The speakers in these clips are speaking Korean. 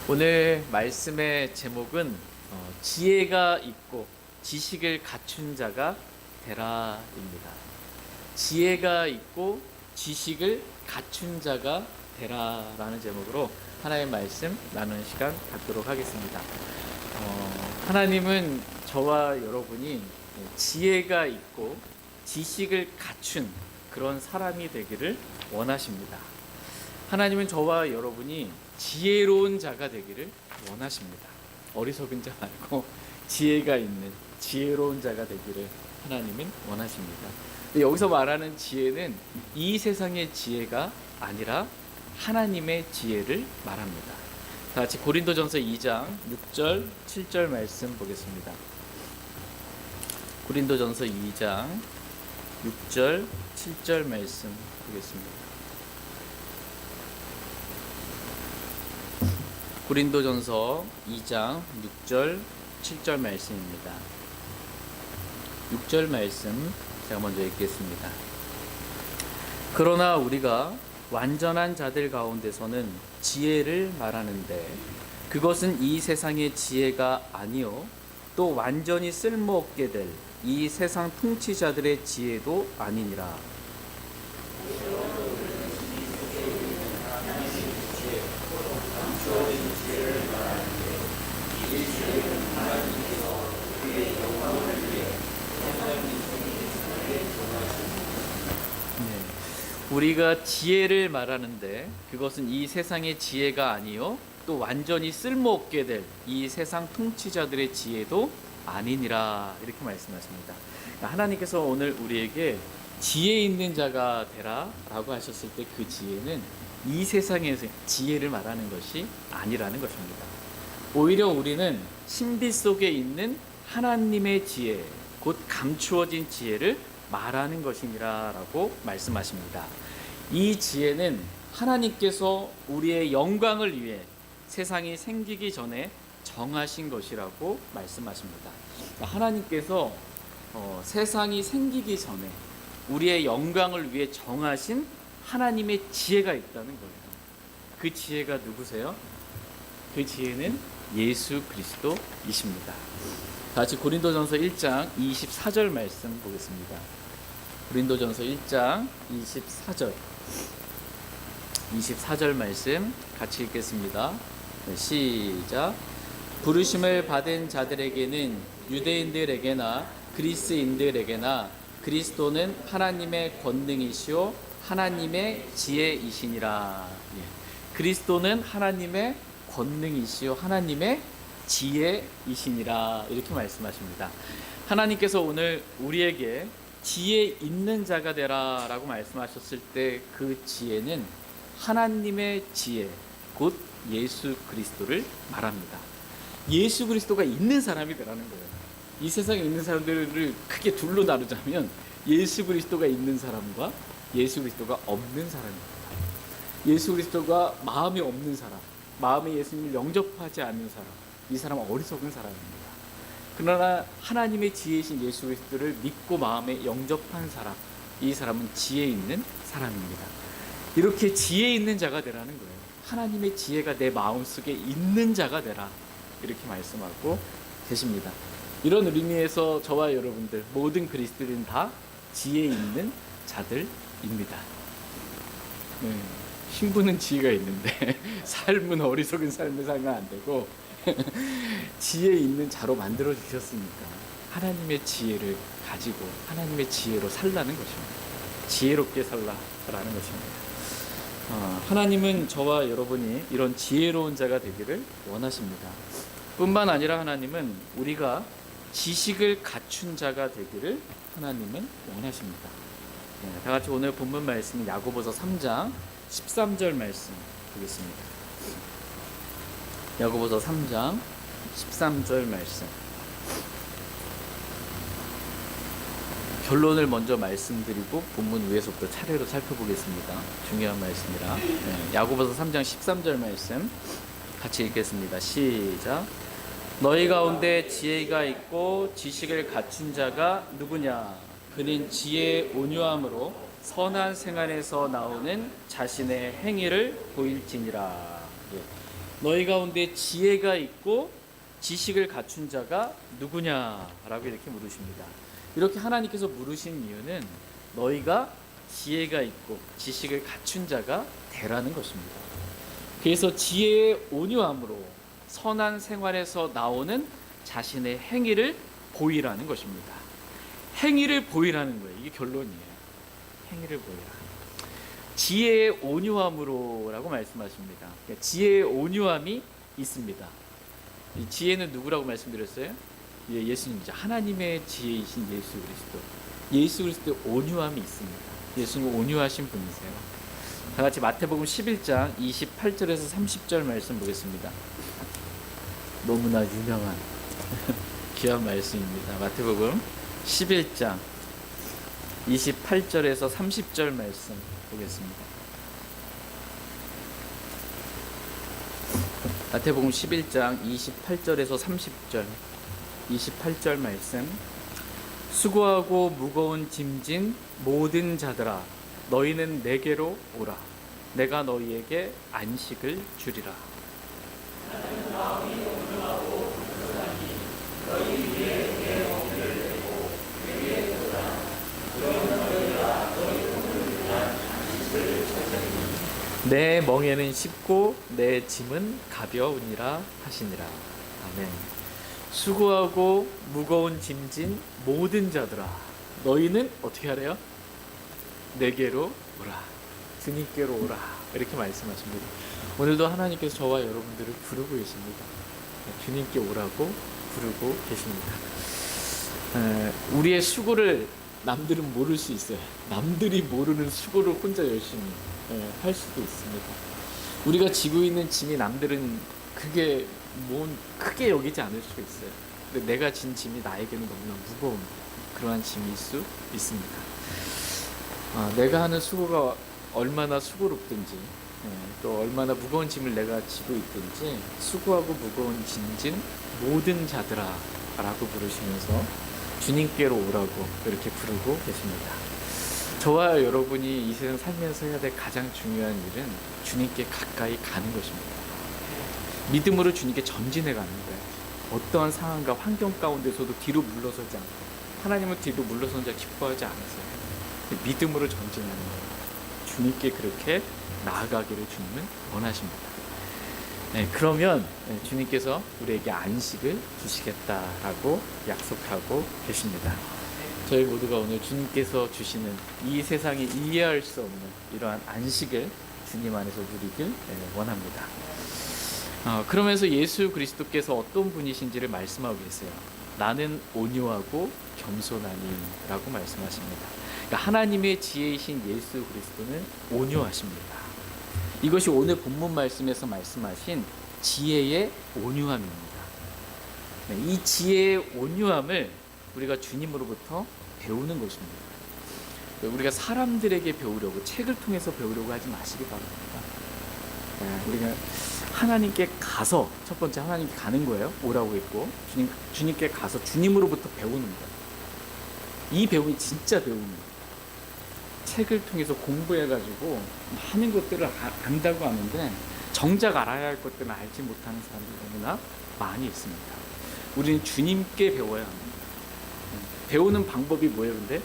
오늘 말씀의 제목은 지혜가 있고 지식을 갖춘 자가 되라입니다. 지혜가 있고 지식을 갖춘 자가 되라라는 제목으로 하나의 말씀 나누는 시간 갖도록 하겠습니다. 하나님은 저와 여러분이 지혜가 있고 지식을 갖춘 그런 사람이 되기를 원하십니다. 하나님은 저와 여러분이 지혜로운 자가 되기를 원하십니다. 어리석은 자 말고 지혜가 있는 지혜로운 자가 되기를 하나님은 원하십니다. 여기서 말하는 지혜는 이 세상의 지혜가 아니라 하나님의 지혜를 말합니다. 다 같이 고린도전서 2장 6절 7절 말씀 보겠습니다. 고린도전서 2장 6절 7절 말씀 보겠습니다. 고린도전서 2장 6절 7절 말씀입니다. 6절 말씀 제가 먼저 읽겠습니다. 그러나 우리가 완전한 자들 가운데서는 지혜를 말하는데 그것은 이 세상의 지혜가 아니요 또 완전히 쓸모없게 될 이 세상 통치자들의 지혜도 아니니라. 우리가 지혜를 말하는데 그것은 이 세상의 지혜가 아니요 또 완전히 쓸모없게 될 이 세상 통치자들의 지혜도 아니니라 이렇게 말씀하십니다. 하나님께서 오늘 우리에게 지혜 있는 자가 되라 라고 하셨을 때 그 지혜는 이 세상의 지혜를 말하는 것이 아니라는 것입니다. 오히려 우리는 신비 속에 있는 하나님의 지혜, 곧 감추어진 지혜를 말하는 것이니라 라고 말씀하십니다. 이 지혜는 하나님께서 우리의 영광을 위해 세상이 생기기 전에 정하신 것이라고 말씀하십니다. 하나님께서 세상이 생기기 전에 우리의 영광을 위해 정하신 하나님의 지혜가 있다는 거예요. 그 지혜가 누구세요? 그 지혜는 예수 그리스도이십니다. 같이 고린도전서 1장 24절 말씀 보겠습니다. 고린도전서 1장 24절 말씀 같이 읽겠습니다. 시작. 부르심을 받은 자들에게는 유대인들에게나 그리스인들에게나 그리스도는 하나님의 권능이시오 하나님의 지혜이시니라. 그리스도는 하나님의 권능이시오 하나님의 지혜이시니라 이렇게 말씀하십니다. 하나님께서 오늘 우리에게 지혜 있는 자가 되라 라고 말씀하셨을 때 그 지혜는 하나님의 지혜 곧 예수 그리스도를 말합니다. 예수 그리스도가 있는 사람이 되라는 거예요. 이 세상에 있는 사람들을 크게 둘로 나누자면 예수 그리스도가 있는 사람과 예수 그리스도가 없는 사람입니다. 예수 그리스도가 마음이 없는 사람, 마음에 예수님을 영접하지 않는 사람, 이 사람은 어리석은 사람입니다. 그러나 하나님의 지혜이신 예수 그리스도를 믿고 마음에 영접한 사람, 이 사람은 지혜 있는 사람입니다. 이렇게 지혜 있는 자가 되라는 거예요. 하나님의 지혜가 내 마음속에 있는 자가 되라 이렇게 말씀하고 계십니다. 이런 의미에서 저와 여러분들 모든 그리스도인은 다 지혜 있는 자들입니다. 신부는 지혜가 있는데 삶은 어리석은 삶을 살면 안 되고 지혜 있는 자로 만들어 주셨으니까 하나님의 지혜를 가지고 하나님의 지혜로 살라는 것입니다. 지혜롭게 살라라는 것입니다. 하나님은 저와 여러분이 이런 지혜로운 자가 되기를 원하십니다. 뿐만 아니라 하나님은 우리가 지식을 갖춘 자가 되기를 하나님은 원하십니다. 다 같이 오늘 본문 말씀 야고보서 3장 13절 말씀 보겠습니다. 야고보서 3장 13절 말씀. 결론을 먼저 말씀드리고 본문 위에서부터 차례로 살펴보겠습니다. 중요한 말씀이라. 야고보서 3장 13절 말씀 같이 읽겠습니다. 시작. 너희 가운데 지혜가 있고 지식을 갖춘 자가 누구냐? 그는 지혜의 온유함으로 선한 생활에서 나오는 자신의 행위를 보일지니라. 너희 가운데 지혜가 있고 지식을 갖춘 자가 누구냐라고 이렇게 물으십니다. 이렇게 하나님께서 물으신 이유는 너희가 지혜가 있고 지식을 갖춘 자가 되라는 것입니다. 그래서 지혜의 온유함으로 선한 생활에서 나오는 자신의 행위를 보이라는 것입니다. 행위를 보이라는 거예요. 이게 결론이에요. 행위를 보이라. 지혜의 온유함으로라고 말씀하십니다. 그러니까 지혜의 온유함이 있습니다. 이 지혜는 누구라고 말씀드렸어요? 예수님이죠. 하나님의 지혜이신 예수 그리스도. 예수 그리스도의 온유함이 있습니다. 예수는 온유하신 분이세요. 다 같이 마태복음 11장 28절에서 30절 말씀 보겠습니다. 너무나 유명한 귀한 말씀입니다. 마태복음 11장 28절에서 30절 말씀 보겠습니다. 마태복음 11장 28절에서 30절 28절 말씀. 수고하고 무거운 짐진 모든 자들아 너희는 내게로 오라. 내가 너희에게 안식을 주리라. 내 멍에는 쉽고 내 짐은 가벼우니라 하시니라. 아멘. 수고하고 무거운 짐진 모든 자들아 너희는 어떻게 하래요? 내게로 오라. 주님께로 오라. 이렇게 말씀하십니다. 오늘도 하나님께서 저와 여러분들을 부르고 계십니다. 주님께 오라고 부르고 계십니다. 우리의 수고를 남들은 모를 수 있어요. 남들이 모르는 수고를 혼자 열심히 할 수도 있습니다. 우리가 지고 있는 짐이 남들은 그게 크게 여기지 않을 수가 있어요. 근데 내가 진 짐이 나에게는 너무나 무거운 그러한 짐일 수 있습니다. 내가 하는 수고가 얼마나 수고롭든지 또 얼마나 무거운 짐을 내가 지고 있든지 수고하고 무거운 짐진 모든 자들아 라고 부르시면서 주님께로 오라고 이렇게 부르고 계십니다. 저와 여러분이 이 세상 살면서 해야 될 가장 중요한 일은 주님께 가까이 가는 것입니다. 믿음으로 주님께 전진해 가는 거예요. 어떠한 상황과 환경 가운데서도 뒤로 물러서지 않고 하나님은 뒤로 물러서는 자 기뻐하지 않으세요. 믿음으로 전진하는 거예요. 주님께 그렇게 나아가기를 주님은 원하십니다. 그러면 주님께서 우리에게 안식을 주시겠다라고 약속하고 계십니다. 저희 모두가 오늘 주님께서 주시는 이 세상이 이해할 수 없는 이러한 안식을 주님 안에서 누리길 원합니다. 그러면서 예수 그리스도께서 어떤 분이신지를 말씀하고 계세요. 나는 온유하고 겸손하니 라고 말씀하십니다. 그러니까 하나님의 지혜이신 예수 그리스도는 온유하십니다. 이것이 오늘 본문 말씀에서 말씀하신 지혜의 온유함입니다. 이 지혜의 온유함을 우리가 주님으로부터 배우는 것입니다. 우리가 사람들에게 배우려고 책을 통해서 배우려고 하지 마시기 바랍니다. 우리가 하나님께 가서 첫 번째 하나님께 가는 거예요. 오라고 했고 주님께 가서 주님으로부터 배우는 거예요. 이 배움이 진짜 배움입니다. 책을 통해서 공부해가지고 많은 것들을 안다고 하는데 정작 알아야 할 것들은 알지 못하는 사람들이 너무나 많이 있습니다. 우리는 주님께 배워야 합니다. 배우는 방법이 뭐예요? 근데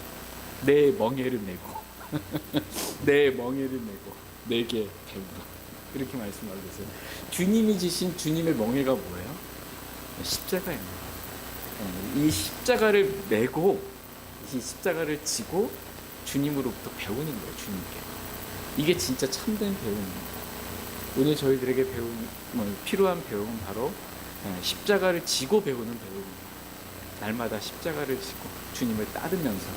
내 멍에를 메고 내 멍에를 메고 내게 배우라. 이렇게 말씀하고 계세요. 주님이 지신 주님의 멍에가 뭐예요? 십자가입니다. 이 십자가를 메고 이 십자가를 지고 주님으로부터 배우는 거예요. 주님께. 이게 진짜 참된 배움입니다. 오늘 저희들에게 필요한 배움은 바로 십자가를 지고 배우는 배움입니다. 날마다 십자가를 지고 주님을 따르면서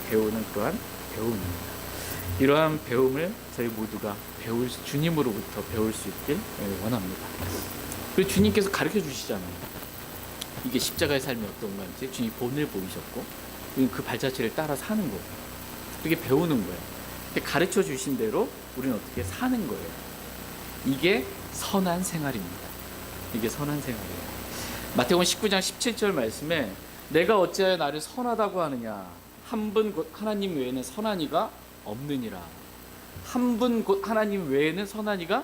배우는 또한 배움입니다. 이러한 배움을 저희 모두가 주님으로부터 배울 수 있길 원합니다. 그리고 주님께서 가르쳐 주시잖아요. 이게 십자가의 삶이 어떤 건지 주님이 본을 보이셨고 그 발자취를 따라 사는 거예요. 그렇게 배우는 거예요. 가르쳐 주신 대로 우리는 어떻게 사는 거예요. 이게 선한 생활입니다. 이게 선한 생활이에요. 마태복음 19장 17절 말씀에 내가 어찌하여 나를 선하다고 하느냐 한 분 곧 하나님 외에는 선한 이가 없느니라. 한 분 곧 하나님 외에는 선한 이가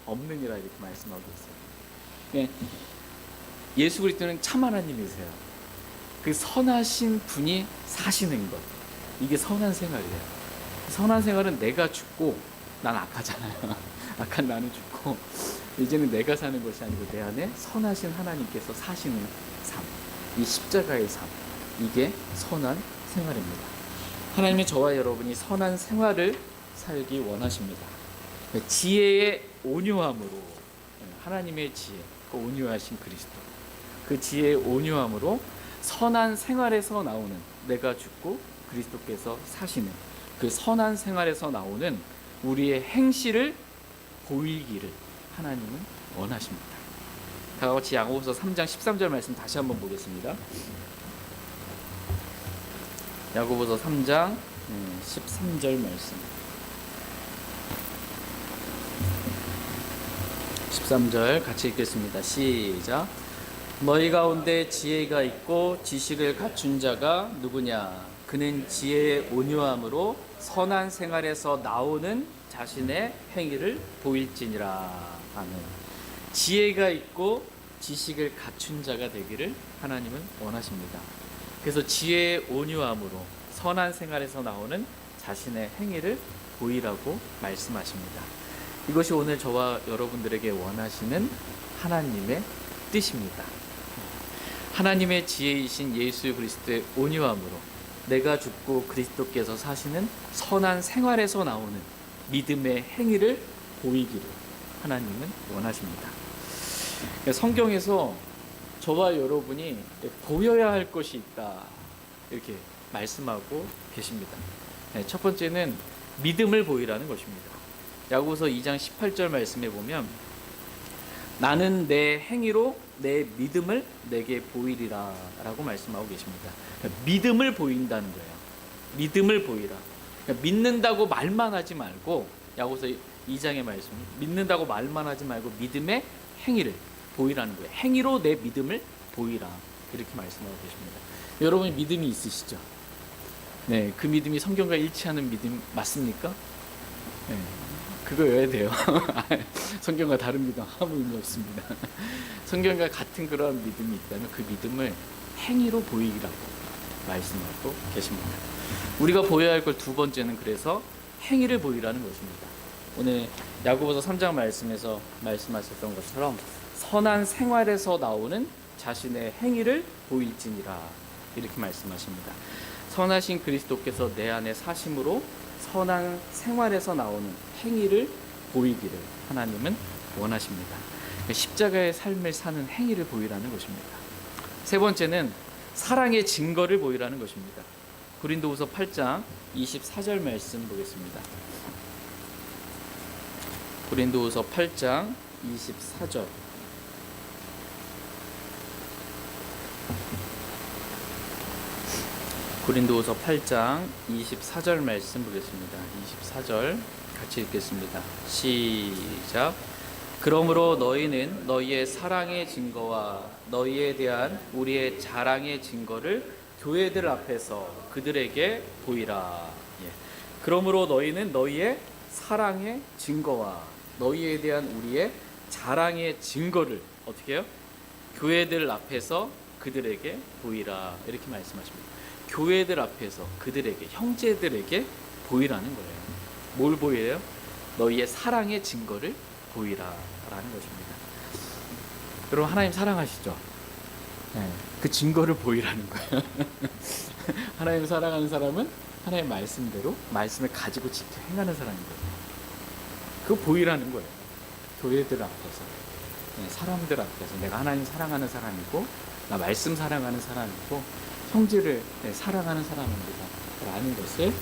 없느니라 이렇게 말씀하고 있어요. 예, 예수 그리스도는 참 하나님이세요. 그 선하신 분이 사시는 것, 이게 선한 생활이에요. 선한 생활은 내가 죽고, 난 악하잖아요. 악한 나는 죽고 이제는 내가 사는 것이 아니고 내 안에 선하신 하나님께서 사시는 삶, 이 십자가의 삶, 이게 선한 생활입니다. 하나님이 저와 여러분이 선한 생활을 살기 원하십니다. 지혜의 온유함으로, 하나님의 지혜, 그 온유하신 그리스도, 그 지혜의 온유함으로 선한 생활에서 나오는, 내가 죽고 그리스도께서 사시는 그 선한 생활에서 나오는 우리의 행실을 보이기를 하나님은 원하십니다. 다 같이 야고보서 3장 13절 말씀 다시 한번 보겠습니다. 야고보서 3장 13절 말씀. 13절 같이 읽겠습니다. 시작. 너희 가운데 지혜가 있고 지식을 갖춘 자가 누구냐? 그는 지혜의 온유함으로 선한 생활에서 나오는 자신의 행위를 보일지니라. 아멘. 지혜가 있고 지식을 갖춘 자가 되기를 하나님은 원하십니다. 그래서 지혜의 온유함으로 선한 생활에서 나오는 자신의 행위를 보이라고 말씀하십니다. 이것이 오늘 저와 여러분들에게 원하시는 하나님의 뜻입니다. 하나님의 지혜이신 예수 그리스도의 온유함으로 내가 죽고 그리스도께서 사시는 선한 생활에서 나오는 믿음의 행위를 보이기를 하나님은 원하십니다. 성경에서 저와 여러분이 보여야 할 것이 있다 이렇게 말씀하고 계십니다. 첫 번째는 믿음을 보이라는 것입니다. 야고보서 2장 18절 말씀에 보면 나는 내 행위로 내 믿음을 내게 보이리라 라고 말씀하고 계십니다. 믿음을 보인다는 거예요. 믿음을 보이라. 믿는다고 말만 하지 말고, 야고보서 2장의 말씀, 믿는다고 말만 하지 말고 믿음의 행위를 보이라는 거예요. 행위로 내 믿음을 보이라 이렇게 말씀하고 계십니다. 여러분이 믿음이 있으시죠? 네, 그 믿음이 성경과 일치하는 믿음 맞습니까? 네, 그거여야 돼요. 성경과 다른 믿음 아무 의미 없습니다. 성경과 같은 그런 믿음이 있다면 그 믿음을 행위로 보이라고 말씀하고 계십니다. 우리가 보여야 할 것 두 번째는 그래서 행위를 보이라는 것입니다. 오늘 야고보서 3장 말씀에서 말씀하셨던 것처럼 선한 생활에서 나오는 자신의 행위를 보일지니라 이렇게 말씀하십니다. 선하신 그리스도께서 내 안에 사심으로 선한 생활에서 나오는 행위를 보이기를 하나님은 원하십니다. 십자가의 삶을 사는 행위를 보이라는 것입니다. 세 번째는 사랑의 증거를 보이라는 것입니다. 고린도후서 8장 24절 말씀 보겠습니다. 고린도후서 8장 24절. 고린도후서 8장 24절 말씀 보겠습니다. 24절 같이 읽겠습니다. 시작. 그러므로 너희는 너희의 사랑의 증거와 너희에 대한 우리의 자랑의 증거를 교회들 앞에서 그들에게 보이라. 예. 그러므로 너희는 너희의 사랑의 증거와 너희에 대한 우리의 자랑의 증거를 어떻게 해요? 교회들 앞에서 그들에게 보이라 이렇게 말씀하십니다. 교회들 앞에서 그들에게, 형제들에게 보이라는 거예요. 뭘 보여요? 너희의 사랑의 증거를 보이라 라는 것입니다. 여러분 하나님 사랑하시죠? 네, 그 증거를 보이라는 거예요. 하나님을 사랑하는 사람은 하나님의 말씀대로 말씀을 가지고 지켜 행하는 사람인 거예요. 그거 보이라는 거예요. 교회들 앞에서, 네, 사람들 앞에서 내가 하나님 사랑하는 사람이고 나 말씀 사랑하는 사람이고 형제를 사랑하는 사람입니다 라는 것을,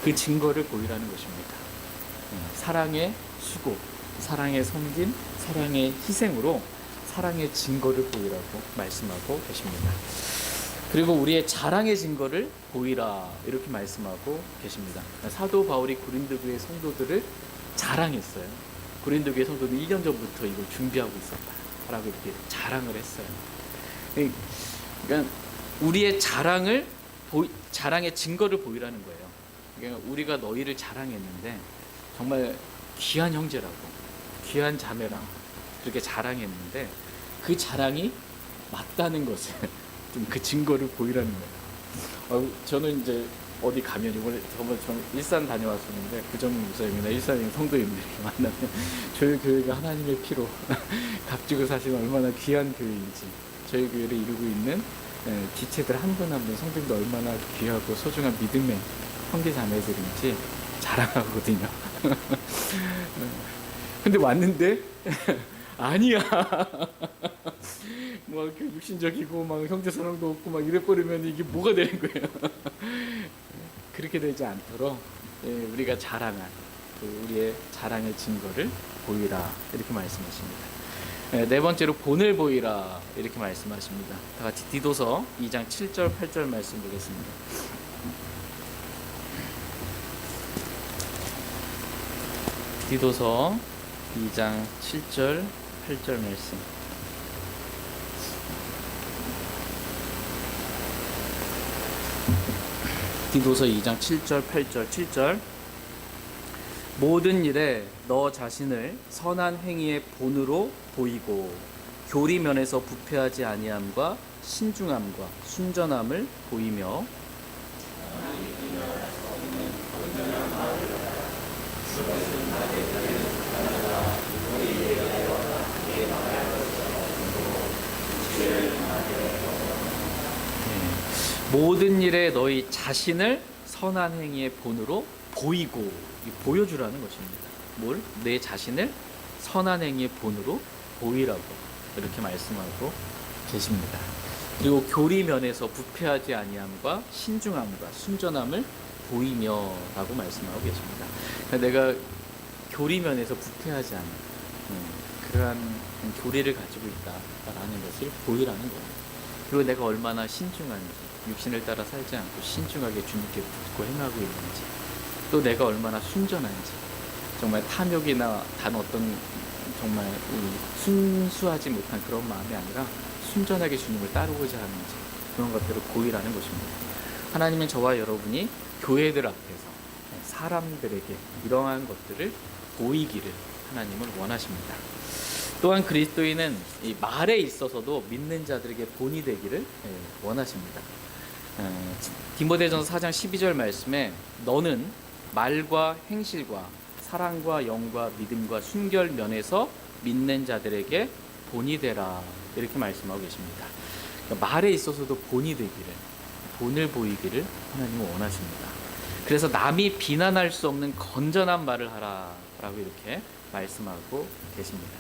그 증거를 보이라는 것입니다. 사랑의 수고, 사랑의 섬김, 사랑의 희생으로 사랑의 증거를 보이라고 말씀하고 계십니다. 그리고 우리의 자랑의 증거를 보이라 이렇게 말씀하고 계십니다. 사도 바울이 고린도교의 성도들을 자랑했어요. 고린도교의 성도는 1년 전부터 이걸 준비하고 있었다라고 이렇게 자랑을 했어요. 그러니까 우리의 자랑의 증거를 보이라는 거예요. 그러니까 우리가 너희를 자랑했는데 정말 귀한 형제라고, 귀한 자매랑 그렇게 자랑했는데 그 자랑이 맞다는 것을 좀 그 증거를 보이라는 거예요. 저는 이제 어디 가면 이번에 저번 일산 다녀왔었는데 부정 목사님이나 일산의 성도님들이 만나면 저희 교회가 하나님의 피로 값지고 사시는 얼마나 귀한 교회인지, 저희 교회를 이루고 있는 지체들 한 분 한 분 성도님도 얼마나 귀하고 소중한 믿음의 형제 자매들인지 자랑하거든요. 근데 왔는데 아니야. 막 육신적이고 막 형제 사랑도 없고 막 이래 버리면 이게 뭐가 되는 거예요? 그렇게 되지 않도록 우리가 자랑한 우리의 자랑의 증거를 보이라 이렇게 말씀하십니다. 네 번째로 본을 보이라 이렇게 말씀하십니다. 다 같이 디도서 2장 7절 8절 말씀 보겠습니다. 디도서 2장 7절 8절 말씀. 디도서 2장 7절 8절 7절. 모든 일에 너 자신을 선한 행위의 본으로 보이고 교리면에서 부패하지 아니함과 신중함과 순전함을 보이며 모든 일에 너희 자신을 선한 행위의 본으로 보이고, 보여주라는 것입니다. 뭘? 내 자신을 선한 행위의 본으로 보이라고 이렇게 말씀하고 계십니다. 그리고 교리면에서 부패하지 아니함과 신중함과 순전함을 보이며라고 말씀하고 계십니다. 그러니까 내가 교리면에서 부패하지 않은 그러한 교리를 가지고 있다라는 것을 보이라는 거예요. 그리고 내가 얼마나 신중한지, 육신을 따라 살지 않고 신중하게 주님께 붙고 행하고 있는지, 또 내가 얼마나 순전한지, 정말 탐욕이나 단 어떤 정말 순수하지 못한 그런 마음이 아니라 순전하게 주님을 따르고자 하는지, 그런 것들을 보이라는 것입니다. 하나님은 저와 여러분이 교회들 앞에서 사람들에게 이러한 것들을 보이기를 하나님은 원하십니다. 또한 그리스도인은 이 말에 있어서도 믿는 자들에게 본이 되기를 원하십니다. 디모데전서 4장 12절 말씀에 너는 말과 행실과 사랑과 영과 믿음과 순결 면에서 믿는 자들에게 본이 되라 이렇게 말씀하고 계십니다. 그러니까 말에 있어서도 본이 되기를, 본을 보이기를 하나님은 원하십니다. 그래서 남이 비난할 수 없는 건전한 말을 하라라고 이렇게 말씀하고 계십니다.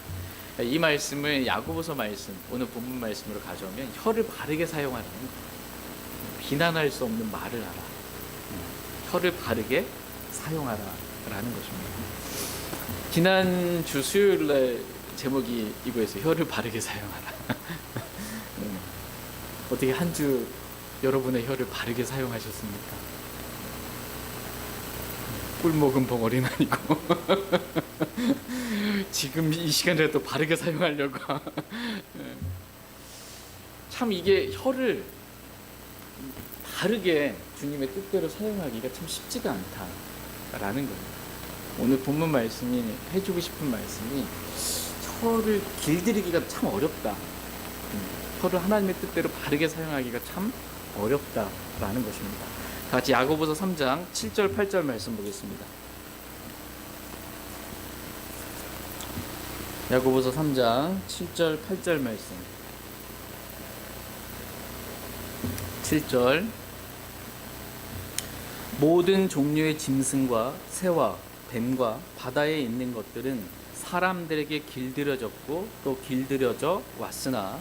이 말씀을 야고보서 말씀, 오늘 본문 말씀으로 가져오면 혀를 바르게 사용하라는 거예요. 비난할 수 없는 말을 하라. 혀를 바르게 사용하라라는 것입니다. 지난주 수요일날 제목이 이거였어요. 혀를 바르게 사용하라. 어떻게 한 주 여러분의 혀를 바르게 사용하셨습니까? 꿀 먹은 벙어리는 아니고 지금 이 시간이라도 바르게 사용하려고. 참 이게 혀를 바르게 주님의 뜻대로 사용하기가 참 쉽지가 않다라는 거예요. 오늘 본문 말씀이 해주고 싶은 말씀이 혀를 길들이기가 참 어렵다. 혀를 하나님의 뜻대로 바르게 사용하기가 참 어렵다라는 것입니다. 같이 야고보서 3장 7절 8절 말씀 보겠습니다. 야고보서 3장 7절 8절 말씀. 7절. 모든 종류의 짐승과 새와 뱀과 바다에 있는 것들은 사람들에게 길들여졌고 또 길들여져 왔으나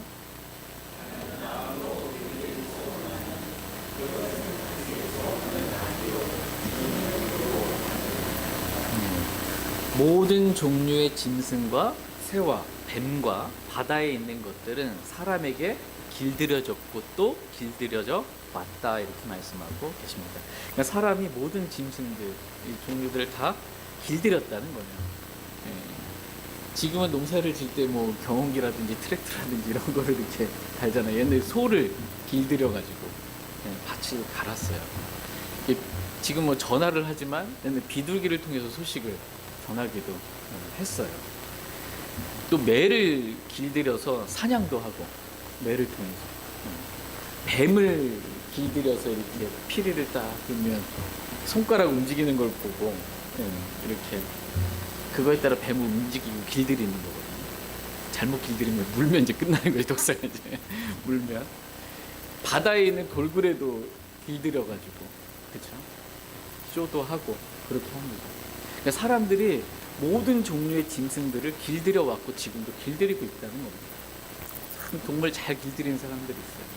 모든 종류의 짐승과 새와 뱀과 바다에 있는 것들은 사람에게 길들여졌고 또 길들여져 왔다 이렇게 말씀하고 계십니다. 그러니까 사람이 모든 짐승들, 이 종류들을 다 길들였다는 거예요. 지금은 농사를 질 때 뭐 경운기라든지 트랙터라든지 이런 거를 이렇게 달잖아요. 옛날에 소를 길들여가지고 밭을 갈았어요. 지금 뭐 전화를 하지만 옛날 비둘기를 통해서 소식을 전하기도 했어요. 또 매를 길들여서 사냥도 하고, 매를 통해서 뱀을 길들여서 이렇게 피리를 딱 들면 손가락 움직이는 걸 보고 이렇게 그거에 따라 뱀을 움직이고 길들이는 거거든요. 잘못 길들이면 물면 이제 끝나는 거예요. 독사가 이제 물면. 바다에 있는 돌고래도 길들여가지고, 그렇죠? 쇼도 하고 그렇게 합니다. 그러니까 사람들이 모든 종류의 짐승들을 길들여 왔고 지금도 길들이고 있다는 겁니다. 참 동물 잘 길들이는 사람들이 있어요.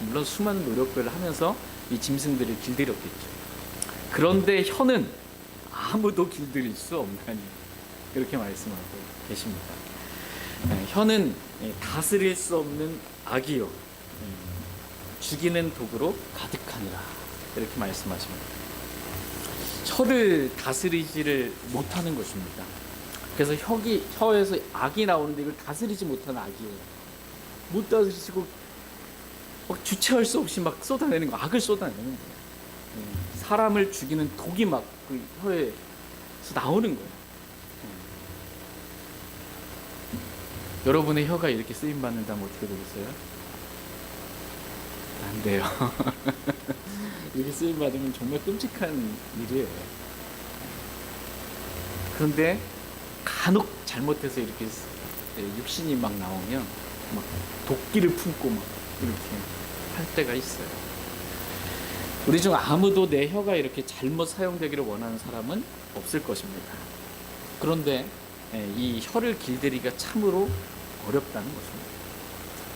물론 수많은 노력들을 하면서 이 짐승들을 길들였겠죠. 그런데 혀는 아무도 길들일 수 없나니, 이렇게 말씀하고 계십니다. 혀는 다스릴 수 없는 악이요 죽이는 독으로 가득하니라, 이렇게 말씀하십니다. 혀를 다스리지를 못하는 것입니다. 그래서 혀에서 악이 나오는데 이걸 다스리지 못하는 악이에요. 못 다스리고 막 주체할 수 없이 막 쏟아내는 거, 악을 쏟아내는 거예요. 사람을 죽이는 독이 막 그 혀에서 나오는 거예요. 여러분의 혀가 이렇게 쓰임 받는다면 어떻게 되겠어요? 안 돼요. 이렇게 쓰임 받으면 정말 끔찍한 일이에요. 그런데 간혹 잘못해서 이렇게 육신이 막 나오면 막 도끼를 품고 막 이렇게 할 때가 있어요. 우리 중 아무도 내 혀가 이렇게 잘못 사용되기를 원하는 사람은 없을 것입니다. 그런데 이 혀를 길들이기가 참으로 어렵다는 것입니다.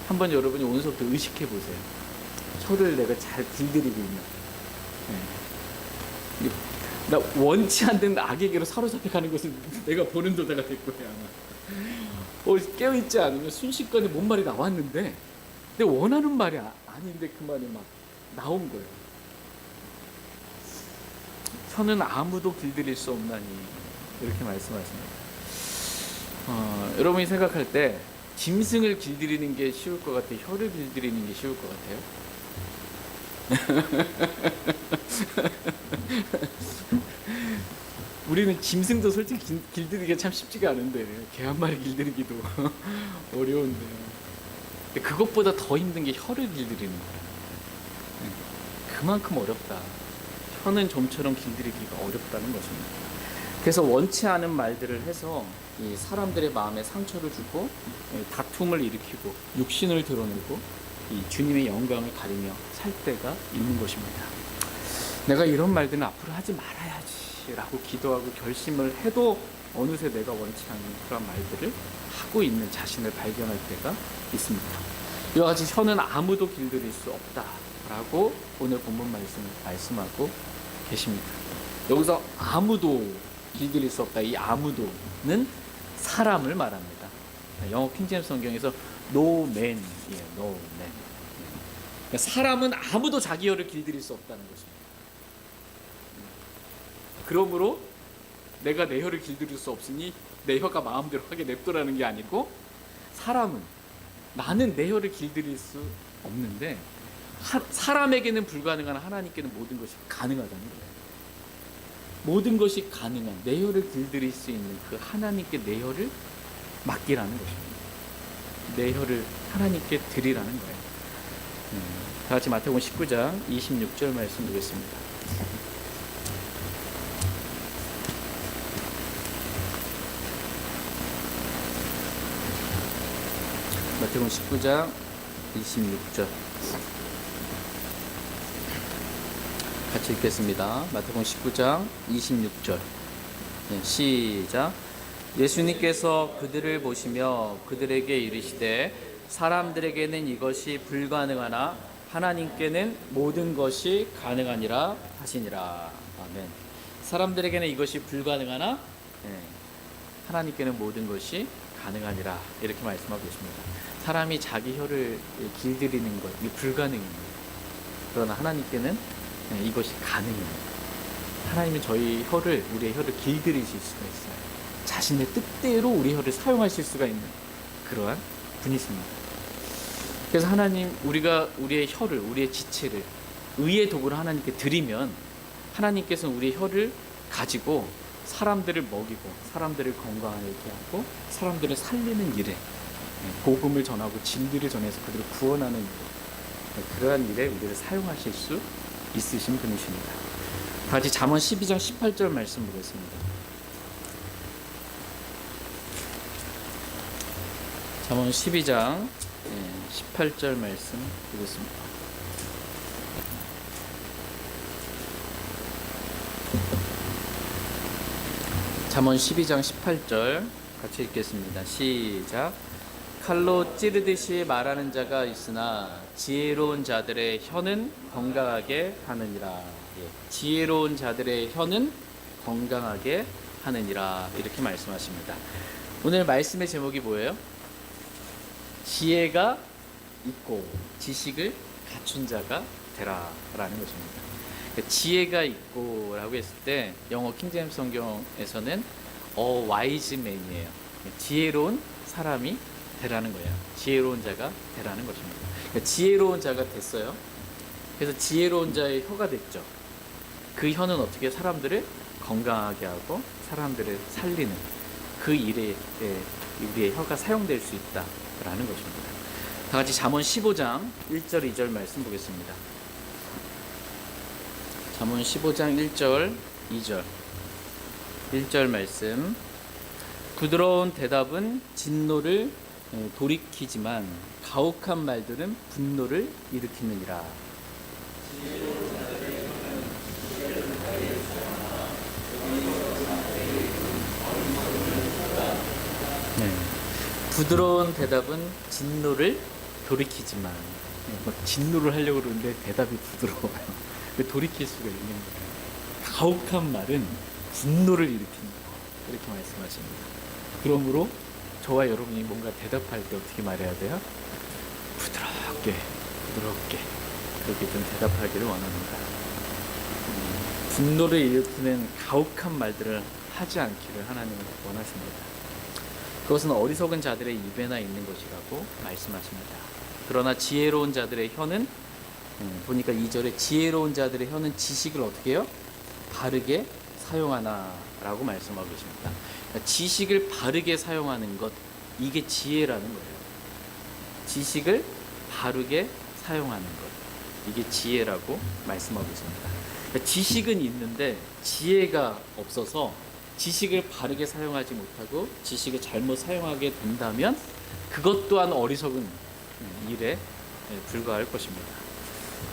한번 여러분이 오늘부터 의식해 보세요. 혀를 내가 잘 길들이고 있나? 나 원치 않는 악에게로 사로잡혀 가는 것은 내가 보는 도다가 될 거야, 아마. 깨어있지 않으면 순식간에 뭔 말이 나왔는데 내 원하는 말이 아닌데 그 말이 막 나온 거예요. 혀는 아무도 길들일 수 없나니, 이렇게 말씀하십니다. 여러분이 생각할 때 짐승을 길들이는 게 쉬울 것 같아요? 혀를 길들이는 게 쉬울 것 같아요? 우리는 짐승도 솔직히 길들이기가 참 쉽지가 않은데 개 한 마리 길들이기도 어려운데, 근데 그것보다 더 힘든 게 혀를 길들이는 거예요. 그만큼 어렵다. 혀는 좀처럼 길들이기가 어렵다는 것입니다. 그래서 원치 않은 말들을 해서 이 사람들의 마음에 상처를 주고 다툼을 일으키고 육신을 드러내고 이 주님의 영광을 가리며 살 때가 있는 것입니다. 내가 이런 말들은 앞으로 하지 말아야지 라고 기도하고 결심을 해도 어느새 내가 원치 않는 그런 말들을 하고 있는 자신을 발견할 때가 있습니다. 이와 같이 혀는 아무도 길들일 수 없다 라고 오늘 본문 말씀하고 계십니다. 여기서 아무도 길들일 수 없다, 이 아무도는 사람을 말합니다. 영어 킹제임스 성경에서 no man이에요. no man. 그러니까 사람은 아무도 자기 혀를 길들일 수 없다는 것입니다. 그러므로 내가 내 혀를 길들일 수 없으니 내 혀가 마음대로 하게 냅두라는 게 아니고, 사람은 나는 내 혀를 길들일 수 없는데 사람에게는 불가능한 하나님께는 모든 것이 가능하다는 거예요. 모든 것이 가능한 내 혀를 길들일 수 있는 그 하나님께 내 혀를 맡기라는 것입니다. 내 혀를 하나님께 드리라는 거예요. 다 같이 마태복음 19장 26절 말씀 보겠습니다. 마태복음 19장 26절 같이 읽겠습니다. 마태복음 19장 26절 시작. 예수님께서 그들을 보시며 그들에게 이르시되 사람들에게는 이것이 불가능하나 하나님께는 모든 것이 가능하니라 하시니라. 아멘. 사람들에게는 이것이 불가능하나 하나님께는 모든 것이 가능하니라, 이렇게 말씀하고 계십니다. 사람이 자기 혀를 길들이는 것, 이게 불가능입니다. 그러나 하나님께는 이것이 가능해요. 하나님은 저희 혀를, 우리의 혀를 길들이실 수가 있어요. 자신의 뜻대로 우리 혀를 사용하실 수가 있는 그러한 분이십니다. 그래서 하나님, 우리가 우리의 혀를, 우리의 지체를 의의 도구로 하나님께 드리면 하나님께서는 우리의 혀를 가지고 사람들을 먹이고 사람들을 건강하게 하고 사람들을 살리는 일에 복음을 전하고 진리를 전해서 그들을 구원하는 일, 그러한 일에 우리를 사용하실 수 있으신 분이십니다. 다시 잠언 12장 18절 말씀 보겠습니다. 잠언 12장 18절 말씀 보겠습니다. 잠언 12장 18절 같이 읽겠습니다. 시작. 칼로 찌르듯이 말하는 자가 있으나 지혜로운 자들의 혀는 건강하게 하느니라. 지혜로운 자들의 혀는 건강하게 하느니라. 이렇게 말씀하십니다. 오늘 말씀의 제목이 뭐예요? 지혜가 있고 지식을 갖춘 자가 되라 라는 것입니다. 지혜가 있고 라고 했을 때 영어 킹제임스 성경에서는 wise man이에요. 지혜로운 사람이 되라는 거예요. 지혜로운 자가 되라는 것입니다. 그러니까 지혜로운 자가 됐어요. 그래서 지혜로운 자의 혀가 됐죠. 그 혀는 어떻게 사람들을 건강하게 하고 사람들을 살리는 그 일에 우리의 혀가 사용될 수 있다라는 것입니다. 다 같이 잠언 15장 1절 2절 말씀 보겠습니다. 잠언 15장 1절 2절 1절 말씀. 부드러운 대답은 진노를 돌이키지만 가혹한 말들은 분노를 일으키느니라. 부드러운 대답은 진노를 돌이키지만, 진노를 하려고 그러는데 대답이 부드러워요. 돌이킬 수가 있는 거예요. 가혹한 말은 분노를 일으킨다. 이렇게 말씀하십니다. 그러므로 저와 여러분이 뭔가 대답할 때 어떻게 말해야 돼요? 부드럽게 그렇게 좀 대답하기를 원합니다. 분노를 일으키는 가혹한 말들을 하지 않기를 하나님은 원하십니다. 그것은 어리석은 자들의 입에나 있는 것이라고 말씀하십니다. 그러나 지혜로운 자들의 혀는 보니까 2절에 지혜로운 자들의 혀는 지식을 어떻게 해요? 바르게 사용하나 라고 말씀하고 계십니다. 그러니까 지식을 바르게 사용하는 것, 이게 지혜라는 거예요. 지식을 바르게 사용하는 것, 이게 지혜라고 말씀하고 있습니다. 그러니까 지식은 있는데 지혜가 없어서 지식을 바르게 사용하지 못하고 지식을 잘못 사용하게 된다면 그것 또한 어리석은 일에 불과할 것입니다.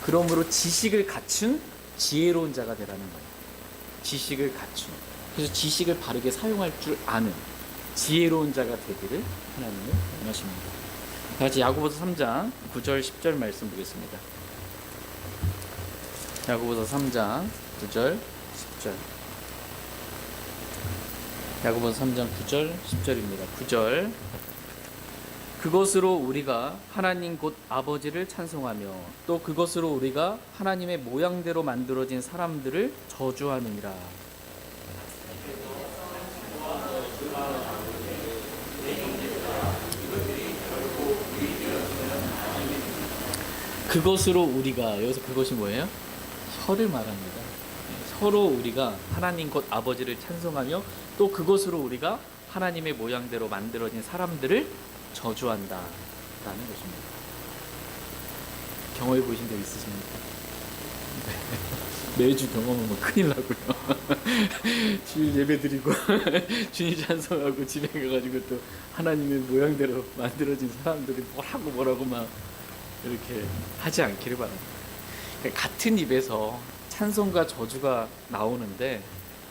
그러므로 지식을 갖춘 지혜로운 자가 되라는 거예요. 지식을 갖춘. 그래서 지식을 바르게 사용할 줄 아는 지혜로운 자가 되기를 하나님은 원하십니다. 다시 야고보서 3장 9절 10절 말씀 보겠습니다. 야고보서 3장 9절 10절. 야고보서 3장 9절 10절입니다. 9절. 그것으로 우리가 하나님 곧 아버지를 찬송하며 또 그것으로 우리가 하나님의 모양대로 만들어진 사람들을 저주하느니라. 그것으로 우리가, 여기서 그것이 뭐예요? 혀를 말합니다. 혀로 우리가 하나님 곧 아버지를 찬송하며 또 그것으로 우리가 하나님의 모양대로 만들어진 사람들을 저주한다 라는 것입니다. 경험해 보신 적 있으십니까? 네. 매주 경험하면 큰일 나고요. 주일 예배 드리고 주일 찬송하고 집에 가가지고 또 하나님의 모양대로 만들어진 사람들이 뭐라고 막 이렇게 하지 않기를 바랍니다. 같은 입에서 찬송과 저주가 나오는데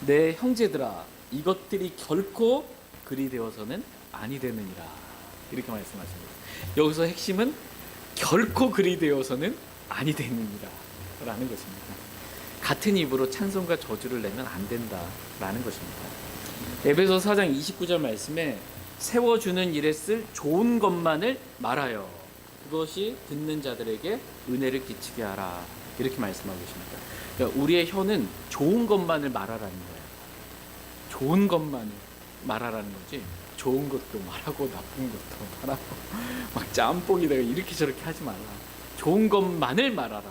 내 형제들아 이것들이 결코 그리 되어서는 아니 되느니라 이렇게 말씀하십니다. 여기서 핵심은 결코 그리 되어서는 아니 되느니라 라는 것입니다. 같은 입으로 찬송과 저주를 내면 안 된다라는 것입니다. 에베소서 4장 29절 말씀에 세워주는 일에 쓸 좋은 것만을 말하여 그것이 듣는 자들에게 은혜를 끼치게 하라 이렇게 말씀하고 계십니다. 그러니까 우리의 혀는 좋은 것만을 말하라는 거예요. 좋은 것만을 말하라는 거지 좋은 것도 말하고 나쁜 것도 말하고 막 짬뽕이다가 이렇게 저렇게 하지 말라. 좋은 것만을 말하라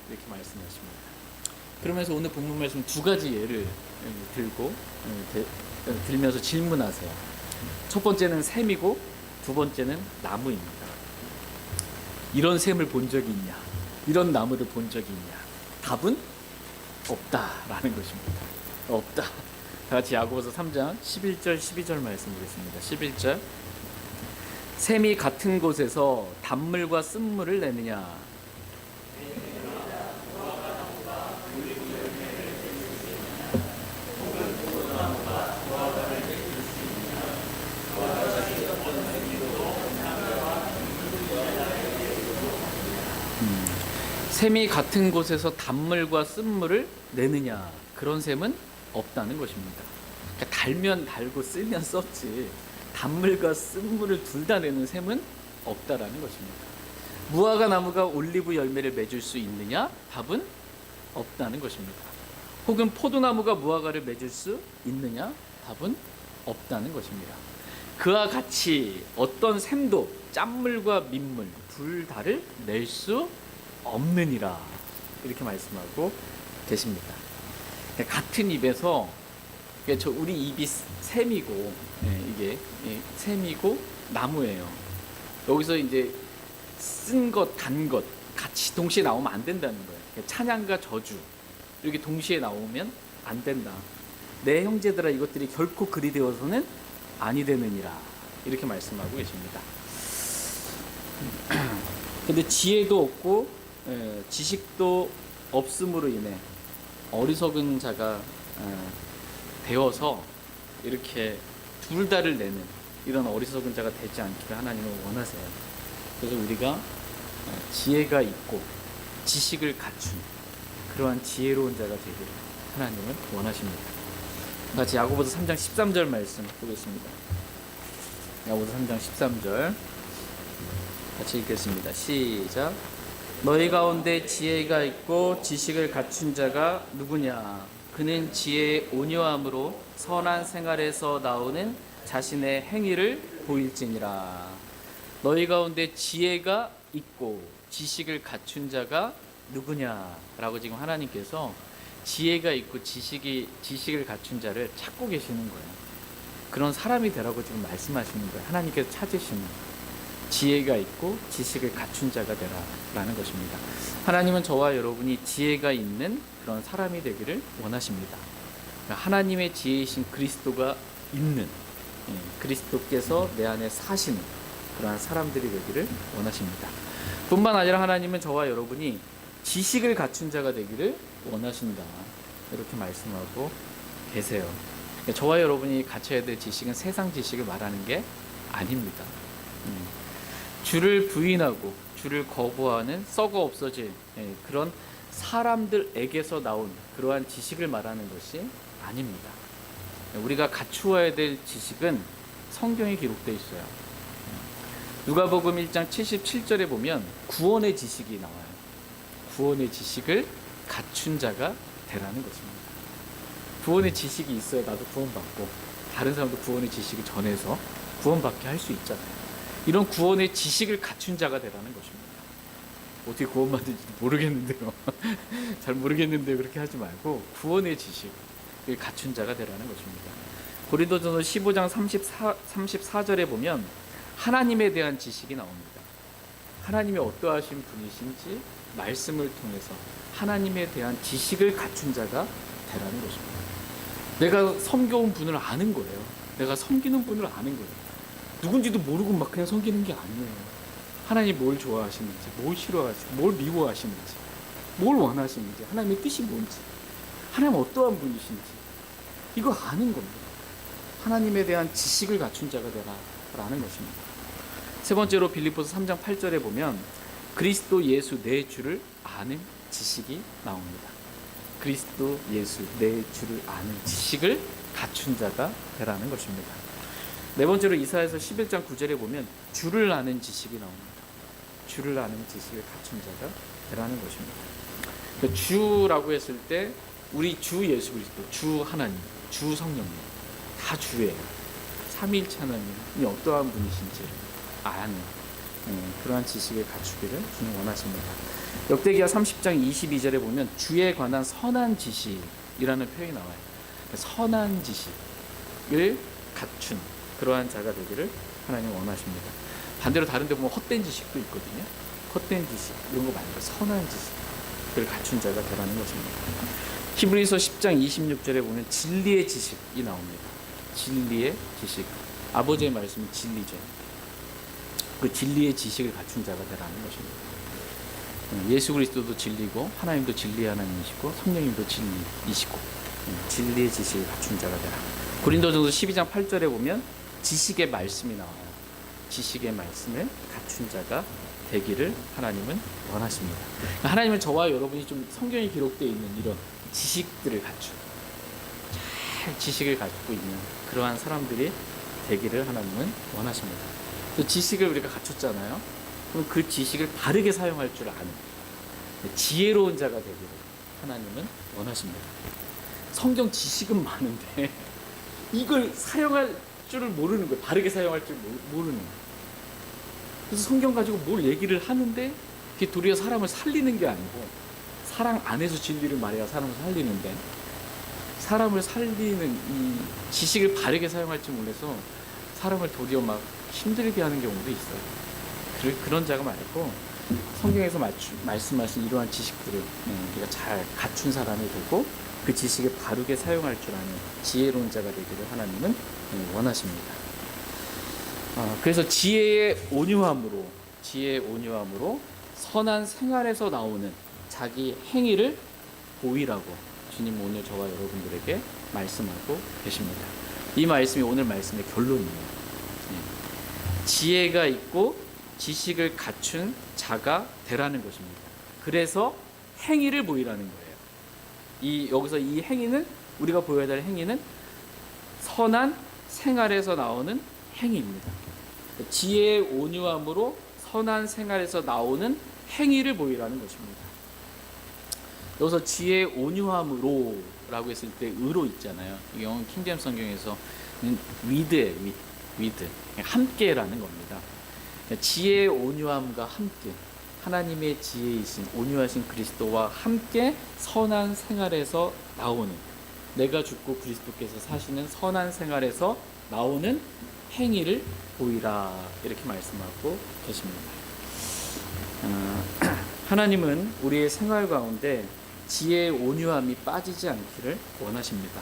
이렇게 말씀하십니다. 그러면서 오늘 본문 말씀 두 가지 예를 들면서 질문하세요. 첫 번째는 샘이고 두 번째는 나무입니다. 이런 샘을 본 적이 있냐? 이런 나무를 본 적이 있냐? 답은 없다라는 것입니다. 없다. 다 같이 야고보서 3장 11절 12절 말씀 보겠습니다. 11절. 샘이 같은 곳에서 단물과 쓴물을 내느냐? 샘이 같은 곳에서 단물과 쓴물을 내느냐? 그런 샘은 없다는 것입니다. 그러니까 달면 달고 쓰면 썼지 단물과 쓴물을 둘 다 내는 샘은 없다라는 것입니다. 무화과 나무가 올리브 열매를 맺을 수 있느냐? 답은 없다는 것입니다. 혹은 포도나무가 무화과를 맺을 수 있느냐? 답은 없다는 것입니다. 그와 같이 어떤 샘도 짠물과 민물 둘 다를 낼 수 없느니라 이렇게 말씀하고 계십니다. 같은 입에서 우리 입이 샘이고 이게 샘이고 나무예요. 여기서 이제 쓴 것, 단 것 같이 동시에 나오면 안 된다는 거예요. 찬양과 저주 이렇게 동시에 나오면 안 된다. 내 형제들아 이것들이 결코 그리 되어서는 아니 되느니라 이렇게 말씀하고 계십니다. 근데 지혜도 없고 지식도 없음으로 인해 어리석은 자가 되어서 이렇게 둘 다를 내는 이런 어리석은 자가 되지 않기를 하나님은 원하세요. 그래서 우리가 지혜가 있고 지식을 갖춘 그러한 지혜로운 자가 되기를 하나님은 원하십니다. 같이 야고보서 3장 13절 말씀 보겠습니다. 야고보서 3장 13절 같이 읽겠습니다. 시작. 너희 가운데 지혜가 있고 지식을 갖춘 자가 누구냐? 그는 지혜의 온유함으로 선한 생활에서 나오는 자신의 행위를 보일지니라. 너희 가운데 지혜가 있고 지식을 갖춘 자가 누구냐라고 지금 하나님께서 지혜가 있고 지식을 갖춘 자를 찾고 계시는 거예요. 그런 사람이 되라고 지금 말씀하시는 거예요. 하나님께서 찾으시는 지혜가 있고 지식을 갖춘 자가 되라라는 것입니다. 하나님은 저와 여러분이 지혜가 있는 그런 사람이 되기를 원하십니다. 하나님의 지혜이신 그리스도가 있는 그리스도께서 내 안에 사시는 그러한 사람들이 되기를 원하십니다. 뿐만 아니라 하나님은 저와 여러분이 지식을 갖춘 자가 되기를 원하신다 이렇게 말씀하고 계세요. 저와 여러분이 갖춰야 될 지식은 세상 지식을 말하는 게 아닙니다. 주를 부인하고 주를 거부하는 썩어 없어질 그런 사람들에게서 나온 그러한 지식을 말하는 것이 아닙니다. 우리가 갖추어야 될 지식은 성경에 기록되어 있어요. 누가복음 1장 77절에 보면 구원의 지식이 나와요. 구원의 지식을 갖춘 자가 되라는 것입니다. 구원의 지식이 있어야 나도 구원받고 다른 사람도 구원의 지식을 전해서 구원받게 할 수 있잖아요. 이런 구원의 지식을 갖춘 자가 되라는 것입니다. 어떻게 구원받는지도 모르겠는데요. 잘 모르겠는데 그렇게 하지 말고 구원의 지식을 갖춘 자가 되라는 것입니다. 고린도전서 15장 34절에 보면 하나님에 대한 지식이 나옵니다. 하나님이 어떠하신 분이신지 말씀을 통해서 하나님에 대한 지식을 갖춘 자가 되라는 것입니다. 내가 섬겨온 분을 아는 거예요. 내가 섬기는 분을 아는 거예요. 누군지도 모르고 막 그냥 섬기는 게 아니에요. 하나님 뭘 좋아하시는지, 뭘 싫어하시는지, 뭘 미워하시는지, 뭘 원하시는지, 하나님의 뜻이 뭔지, 하나님 어떠한 분이신지 이거 아는 겁니다. 하나님에 대한 지식을 갖춘 자가 되라라는 것입니다. 세 번째로 빌립보서 3장 8절에 보면 그리스도 예수 내 주를 아는 지식이 나옵니다. 그리스도 예수 내 주를 아는 지식을 갖춘 자가 되라는 것입니다. 네 번째로 이사야서 11장 9절에 보면 주를 아는 지식이 나옵니다. 주를 아는 지식을 갖춘 자가 되라는 것입니다. 그러니까 주라고 했을 때 우리 주 예수 그리스도, 주 하나님, 주 성령님 다 주예요. 삼위일체 하나님이 어떠한 분이신지를 아는 그러한 지식을 갖추기를 주님 원하십니다. 역대기하 30장 22절에 보면 주에 관한 선한 지식이라는 표현이 나와요. 선한 지식을 갖춘 그러한 자가 되기를 하나님 원하십니다. 반대로 다른 데 보면 헛된 지식도 있거든요. 헛된 지식 이런 거 말고 선한 지식을 갖춘 자가 되라는 것입니다. 히브리서 10장 26절에 보면 진리의 지식이 나옵니다. 진리의 지식. 아버지의 말씀이 진리죠. 그 진리의 지식을 갖춘 자가 되라는 것입니다. 예수 그리스도도 진리고 하나님도 진리의 하나님이시고 성령님도 진리이시고 진리의 지식을 갖춘 자가 되라. 고린도전서 12장 8절에 보면 지식의 말씀이 나와요. 지식의 말씀을 갖춘 자가 되기를 하나님은 원하십니다. 하나님은 저와 여러분이 좀 성경에 기록되어 있는 이런 지식들을 갖춘 잘 지식을 갖고 있는 그러한 사람들이 되기를 하나님은 원하십니다. 그 지식을 우리가 갖췄잖아요. 그럼 그 지식을 바르게 사용할 줄 아는 지혜로운 자가 되기를 하나님은 원하십니다. 성경 지식은 많은데 이걸 사용할 줄을 모르는 거예요. 바르게 사용할 줄 모르는 거예요. 그래서 성경 가지고 뭘 얘기를 하는데 그게 도리어 사람을 살리는 게 아니고 사랑 안에서 진리를 말해야 사람을 살리는데 사람을 살리는 이 지식을 바르게 사용할 줄 몰라서 사람을 도리어 막 힘들게 하는 경우도 있어요. 그런 자가 말고 성경에서 말씀하신 이러한 지식들을 우리가 잘 갖춘 사람이 되고 그 지식을 바르게 사용할 줄 아는 지혜로운 자가 되기를 하나님은 원하십니다. 그래서 지혜의 온유함으로 선한 생활에서 나오는 자기 행위를 보이라고 주님 오늘 저와 여러분들에게 말씀하고 계십니다. 이 말씀이 오늘 말씀의 결론이에요. 지혜가 있고 지식을 갖춘 자가 되라는 것입니다. 그래서 행위를 보이라는 거예요. 여기서 이 행위는 우리가 보여야 될 행위는 선한 생활에서 나오는 행위입니다. 지혜의 온유함으로 선한 생활에서 나오는 행위를 보이라는 것입니다. 여기서 지혜의 온유함으로 라고 했을 때 의로 있잖아요. 영어 킹제임스 성경에서는 with예요. with 함께라는 겁니다. 지혜의 온유함과 함께 하나님의 지혜이신 온유하신 그리스도와 함께 선한 생활에서 나오는 내가 죽고 그리스도께서 사시는 선한 생활에서 나오는 행위를 보이라 이렇게 말씀하고 계십니다. 하나님은 우리의 생활 가운데 지혜의 온유함이 빠지지 않기를 원하십니다.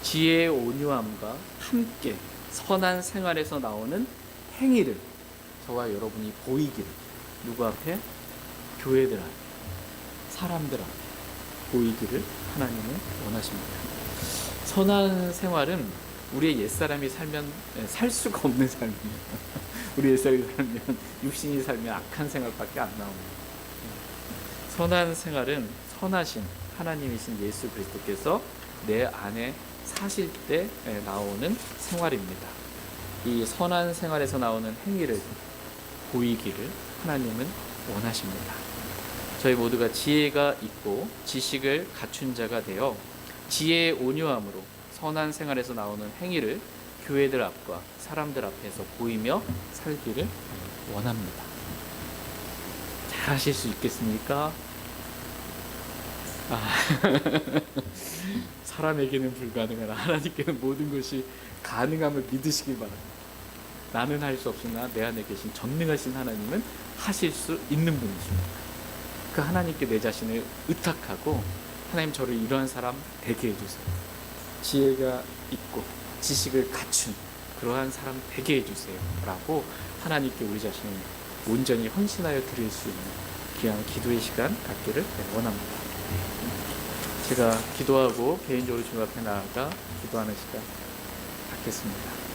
지혜의 온유함과 함께 선한 생활에서 나오는 행위를 저와 여러분이 보이기를 누구 앞에? 교회들 앞에, 사람들 앞에 보이기를 하나님은 원하십니다. 선한 생활은 우리의 옛사람이 살면 살 수가 없는 삶이에요. 우리 옛사람이 살면 육신이 살면 악한 생활밖에 안 나옵니다. 선한 생활은 선하신 하나님이신 예수 그리스도께서 내 안에 사실 때 나오는 생활입니다. 이 선한 생활에서 나오는 행위를 보이기를 하나님은 원하십니다. 저희 모두가 지혜가 있고 지식을 갖춘 자가 되어 지혜의 온유함으로 선한 생활에서 나오는 행위를 교회들 앞과 사람들 앞에서 보이며 살기를 원합니다. 잘 하실 수 있겠습니까? 사람에게는 불가능한 하나님께는 모든 것이 가능함을 믿으시길 바랍니다. 나는 할 수 없으나 내 안에 계신 전능하신 하나님은 하실 수 있는 분이십니다. 그 하나님께 내 자신을 의탁하고 하나님 저를 이러한 사람 되게 해주세요. 지혜가 있고 지식을 갖춘 그러한 사람 되게 해주세요 라고 하나님께 우리 자신을 온전히 헌신하여 드릴 수 있는 귀한 기도의 시간 갖기를 원합니다. 제가 기도하고 개인적으로 주님 앞에 나아가 기도하는 시간 갖겠습니다.